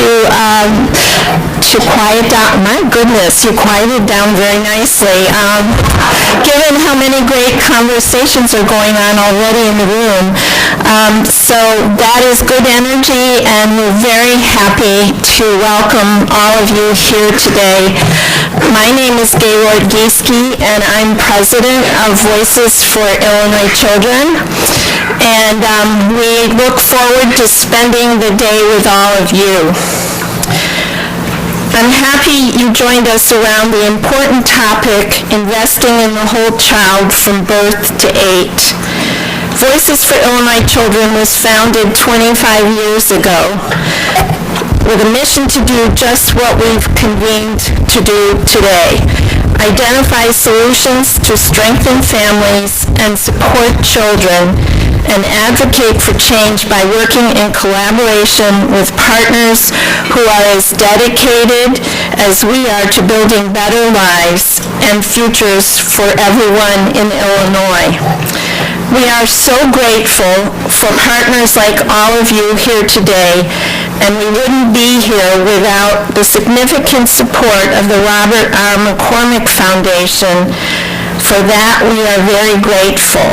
to quiet down. My goodness, you quieted down very nicely. Given how many great conversations are going on already in the room. So that is good energy, and we're very happy to welcome all of you here today. My name is Gaylord Gieseke, and I'm president of Voices for Illinois Children. And we look forward to spending the day with all of you. I'm happy you joined us around the important topic, investing in the whole child from birth to 8. Voices for Illinois Children was founded 25 years ago with a mission to do just what we've convened to do today: identify solutions to strengthen families and support children, and advocate for change by working in collaboration with partners who are as dedicated as we are to building better lives and futures for everyone in Illinois. We are so grateful for partners like all of you here today, and we wouldn't be here without the significant support of the Robert R. McCormick Foundation. For that, we are very grateful.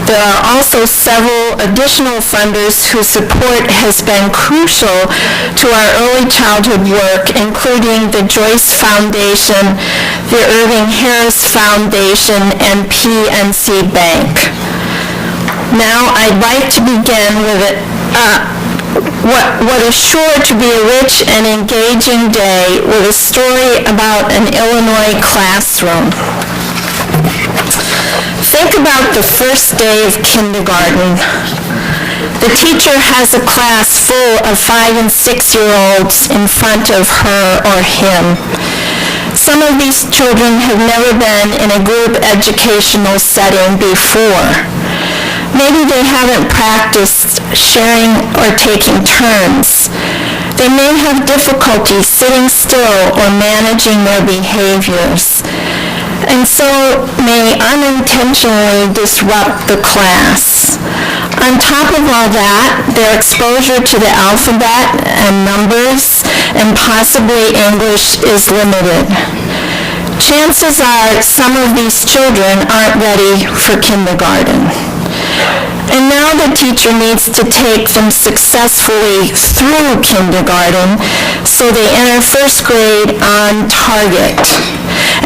There are also several additional funders whose support has been crucial to our early childhood work, including the Joyce Foundation, the Irving Harris Foundation, and PNC Bank. Now, I'd like to begin with what is sure to be a rich and engaging day with a story about an Illinois classroom. Think about the first day of kindergarten. The teacher has a class full of 5- and 6-year-olds in front of her or him. Some of these children have never been in a group educational setting before. Maybe they haven't practiced sharing or taking turns. They may have difficulty sitting still or managing their behaviors, and so may unintentionally disrupt the class. On top of all that, their exposure to the alphabet and numbers and possibly English is limited. Chances are some of these children aren't ready for kindergarten. And now the teacher needs to take them successfully through kindergarten so they enter first grade on target.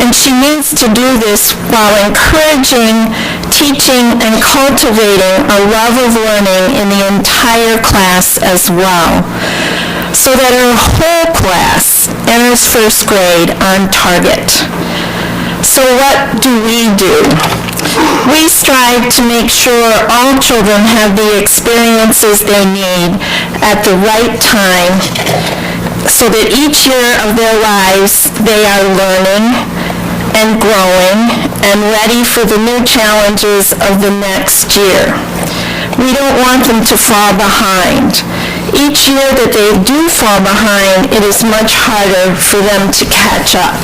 And she needs to do this while encouraging, teaching, and cultivating a love of learning in the entire class as well, so that her whole class enters first grade on target. So what do? We strive to make sure all children have the experiences they need at the right time, so that each year of their lives they are learning and growing and ready for the new challenges of the next year. We don't want them to fall behind. Each year that they do fall behind, it is much harder for them to catch up.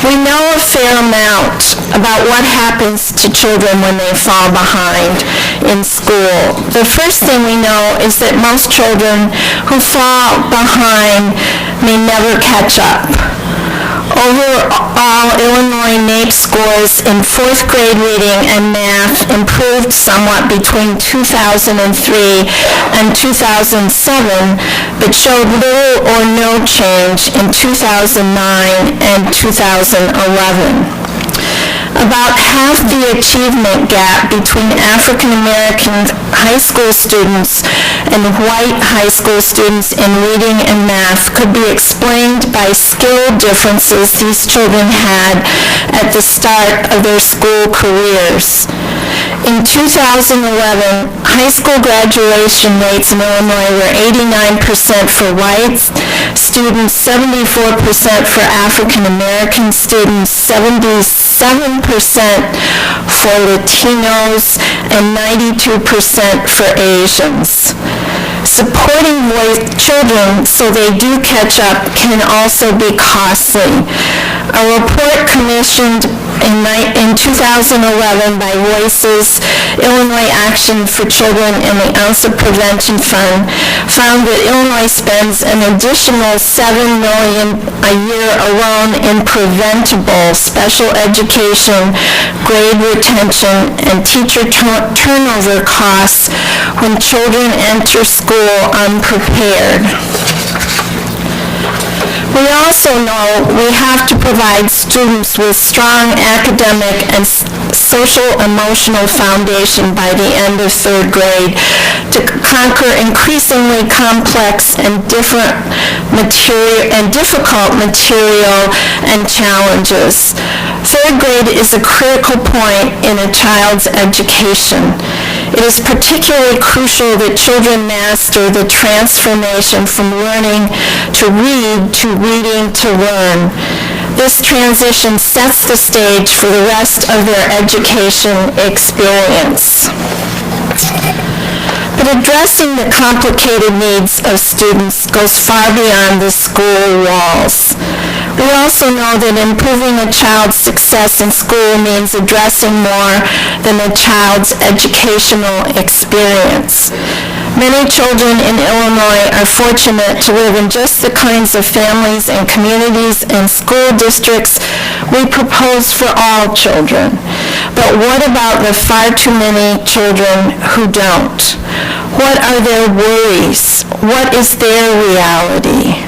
We know a fair amount about what happens to children when they fall behind in school. The first thing we know is that most children who fall behind may never catch up. Overall, Illinois NAEP scores in 4th grade reading and math improved somewhat between 2003 and 2007, but showed little or no change in 2009 and 2011. About half the achievement gap between African American high school students and white high school students in reading and math could be explained by skill differences these children had at the start of their school careers. In 2011, high school graduation rates in Illinois were 89% for white students, 74% for African American students, 77% for Latinos, and 92% for Asians. Supporting children so they do catch up can also be costly. A report commissioned in 2011 by Voices, Illinois Action for Children, and the Ounce of Prevention Fund found that Illinois spends an additional $7 million a year alone in preventable special education, grade retention, and teacher turnover costs when children enter school unprepared. We also know we have to provide students with strong academic and social-emotional foundation by the end of third grade to conquer increasingly complex and difficult material and challenges. Third grade is a critical point in a child's education. It is particularly crucial that children master the transformation from learning to read to reading to learn. This transition sets the stage for the rest of their education experience. But addressing the complicated needs of students goes far beyond the school walls. We also know that improving a child's success in school means addressing more than the child's educational experience. Many children in Illinois are fortunate to live in just the kinds of families and communities and school districts we propose for all children. But what about the far too many children who don't? What are their worries? What is their reality?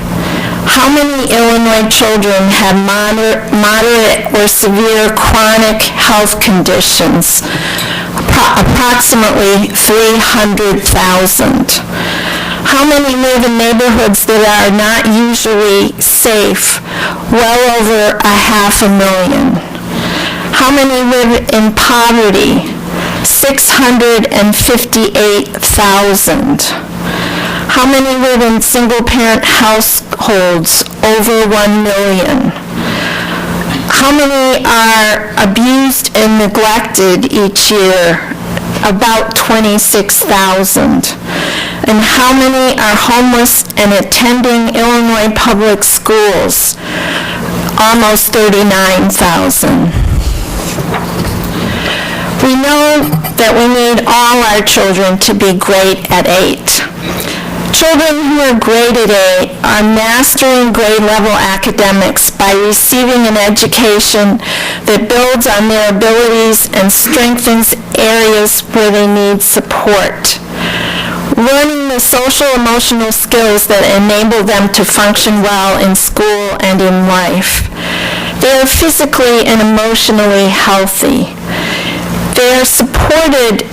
How many Illinois children have moderate or severe chronic health conditions? Approximately 300,000. How many live in neighborhoods that are not usually safe? Well over 500,000. How many live in poverty? 658,000. How many live in single-parent households? Over 1 million. How many are abused and neglected each year? About 26,000. And how many are homeless and attending Illinois public schools? Almost 39,000. We know that we need all our children to be great at 8. Children who are graded A are mastering grade-level academics by receiving an education that builds on their abilities and strengthens areas where they need support. Learning the social-emotional skills that enable them to function well in school and in life. They are physically and emotionally healthy. They are supported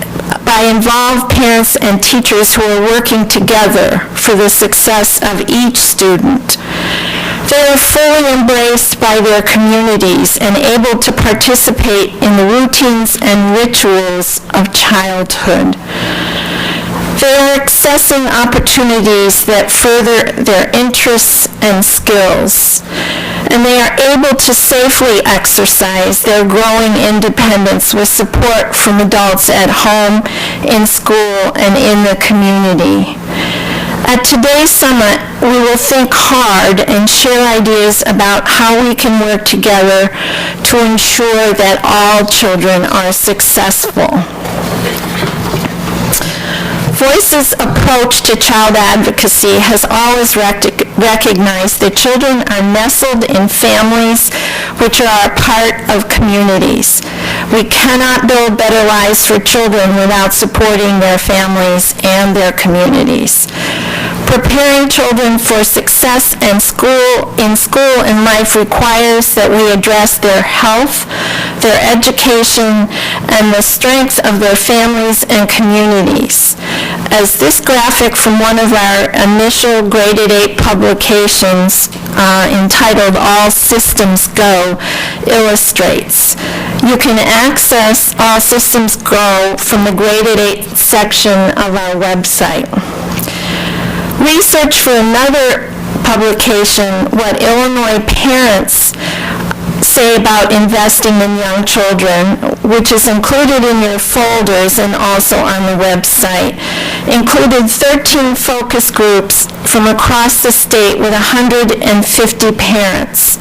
by involved parents and teachers who are working together for the success of each student. They are fully embraced by their communities and able to participate in the routines and rituals of childhood. They are accessing opportunities that further their interests and skills, and they are able to safely exercise their growing independence with support from adults at home, in school, and in the community. At today's summit, we will think hard and share ideas about how we can work together to ensure that all children are successful. Voice's approach to child advocacy has always recognized that children are nestled in families which are a part of communities. We cannot build better lives for children without supporting their families and their communities. Preparing children for success in school and life requires that we address their health, their education, and the strength of their families and communities. As this graphic from one of our initial graded 8 publications entitled All Systems Go illustrates, you can access All Systems Go from the graded 8 section of our website. Research for another publication, What Illinois Parents Say About Investing in Young Children, which is included in your folders and also on the website, included 13 focus groups from across the state with 150 parents.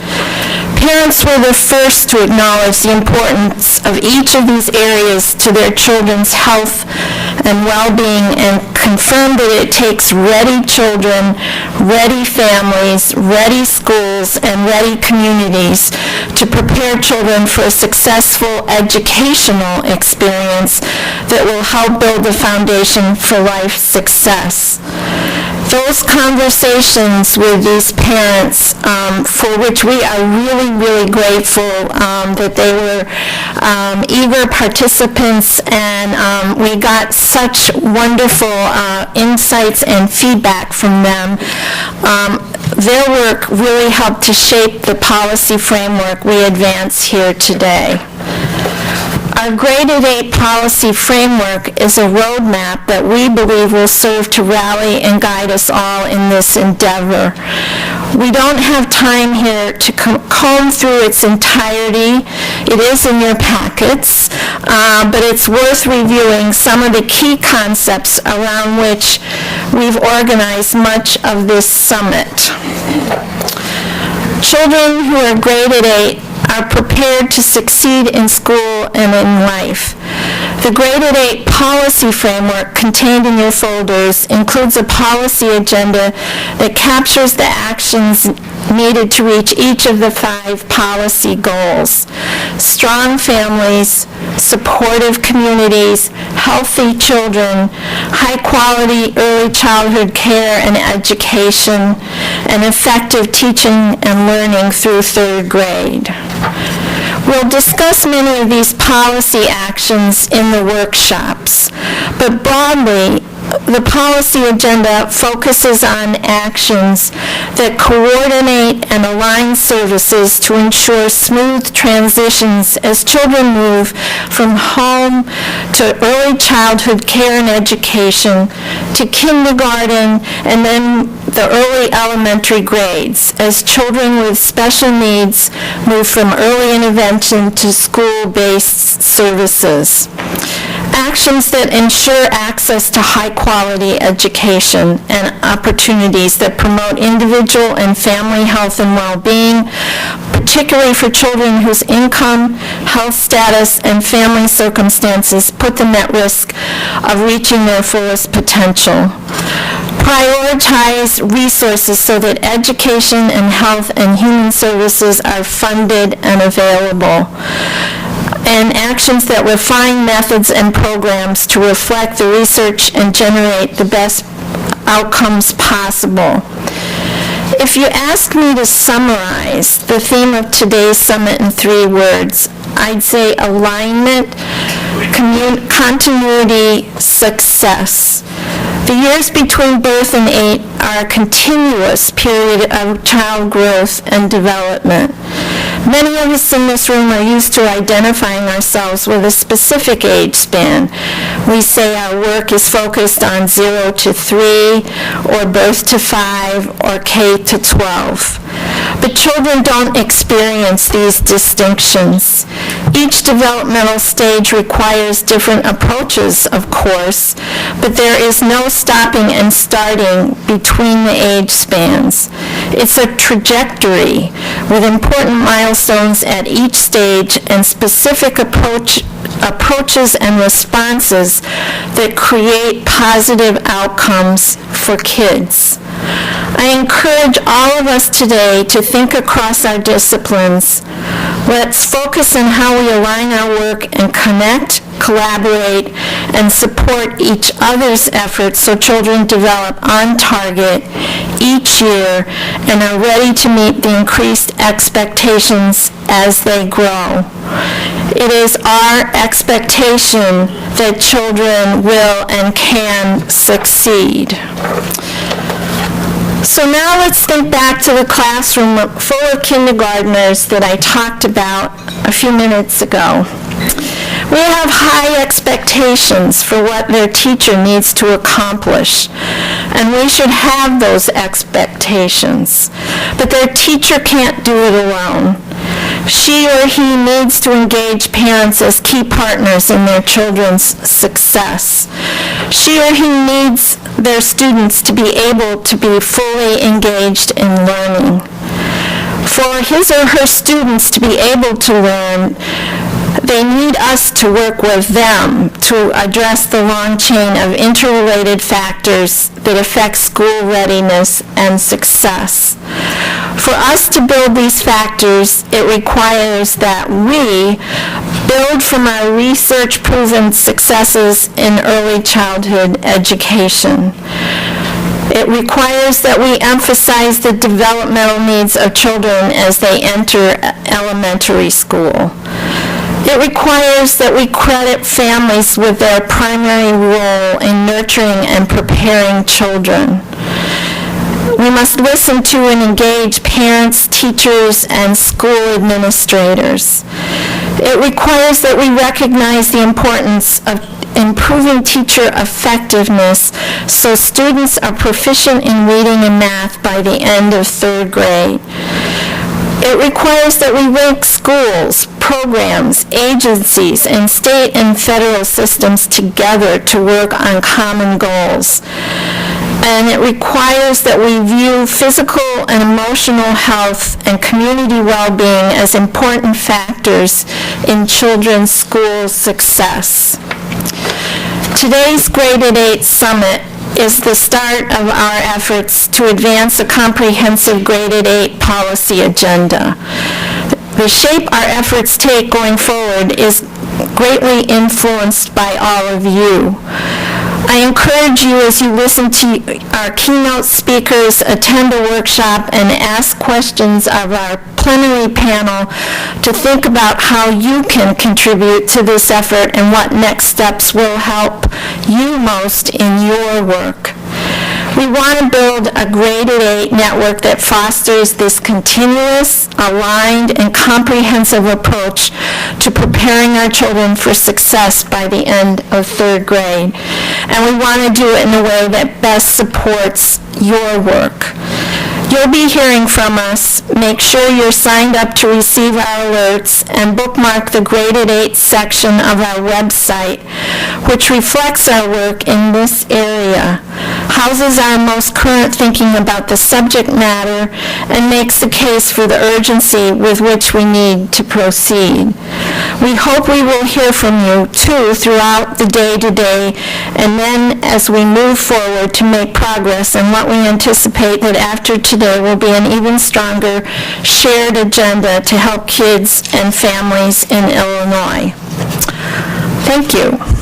Parents were the first to acknowledge the importance of each of these areas to their children's health and well-being, and confirmed that it takes ready children, ready families, ready schools, and ready communities to prepare children for a successful educational experience that will help build the foundation for life success. Those conversations with these parents, for which we are really, really grateful that they were eager participants, and we got such wonderful insights and feedback from them. Their work really helped to shape the policy framework we advance here today. Our Graded 8 policy framework is a roadmap that we believe will serve to rally and guide us all in this endeavor. We don't have time here to comb through its entirety. It is in your packets, but it's worth reviewing some of the key concepts around which we've organized much of this summit. Children who are graded 8 are prepared to succeed in school and in life. The Graded 8 policy framework contained in your folders includes a policy agenda that captures the actions needed to reach each of the 5 policy goals: strong families, supportive communities, healthy children, high-quality early childhood care and education, and effective teaching and learning through 3rd grade. We'll discuss many of these policy actions in the workshops, but broadly, the policy agenda focuses on actions that coordinate and align services to ensure smooth transitions as children move from home to early childhood care and education to kindergarten and then the early elementary grades as children with special needs move from early intervention to school-based services. Actions that ensure access to high-quality education and opportunities that promote individual and family health and well-being, particularly for children whose income, health status, and family circumstances put them at risk of reaching their fullest potential. Prioritize resources so that education and health and human services are funded and available. And actions that refine methods and programs to reflect the research and generate the best outcomes possible. If you ask me to summarize the theme of today's summit in 3 words, I'd say alignment, continuity, success. The years between birth and 8 are a continuous period of child growth and development. Many of us in this room are used to identifying ourselves with a specific age span. We say our work is focused on 0 to 3, or birth to 5, or K to 12. But children don't experience these distinctions. Each developmental stage requires different approaches, of course, but there is no stopping and starting between the age spans. It's a trajectory with important milestones at each stage and specific approaches and responses that create positive outcomes for kids. I encourage all of us today to think across our disciplines. Let's focus on how we align our work and connect, collaborate, and support each other's efforts so children develop on target each year and are ready to meet the increased expectations as they grow. It is our expectation that children will and can succeed. So now let's think back to the classroom full of kindergartners that I talked about a few minutes ago. We have high expectations for what their teacher needs to accomplish, and we should have those expectations. But their teacher can't do it alone. She or he needs to engage parents as key partners in their children's success. She or he needs their students to be able to be fully engaged in learning. For his or her students to be able to learn, they need us to work with them to address the long chain of interrelated factors that affect school readiness and success. For us to build these factors, it requires that we build from our research-proven successes in early childhood education. It requires that we emphasize the developmental needs of children as they enter elementary school. It requires that we credit families with their primary role in nurturing and preparing children. We must listen to and engage parents, teachers, and school administrators. It requires that we recognize the importance of improving teacher effectiveness so students are proficient in reading and math by the end of third grade. It requires that we link schools, programs, agencies, and state and federal systems together to work on common goals. And it requires that we view physical and emotional health and community well-being as important factors in children's school success. Today's Graded 8 Summit is the start of our efforts to advance a comprehensive Graded 8 policy agenda. The shape our efforts take going forward is greatly influenced by all of you. I encourage you as you listen to our keynote speakers, attend a workshop, and ask questions of our plenary panel to think about how you can contribute to this effort and what next steps will help you most in your work. We want to build a Graded 8 network that fosters this continuous, aligned, and comprehensive approach to preparing our children for success by the end of third grade. And we want to do it in a way that best supports your work. You'll be hearing from us. Make sure you're signed up to receive our alerts and bookmark the Graded 8 section of our website, which reflects our work in this area, houses our most current thinking about the subject matter, and makes the case for the urgency with which we need to proceed. We hope we will hear from you, too, throughout the day today, and then as we move forward to make progress in what we anticipate that after today will be an even stronger shared agenda to help kids and families in Illinois. Thank you.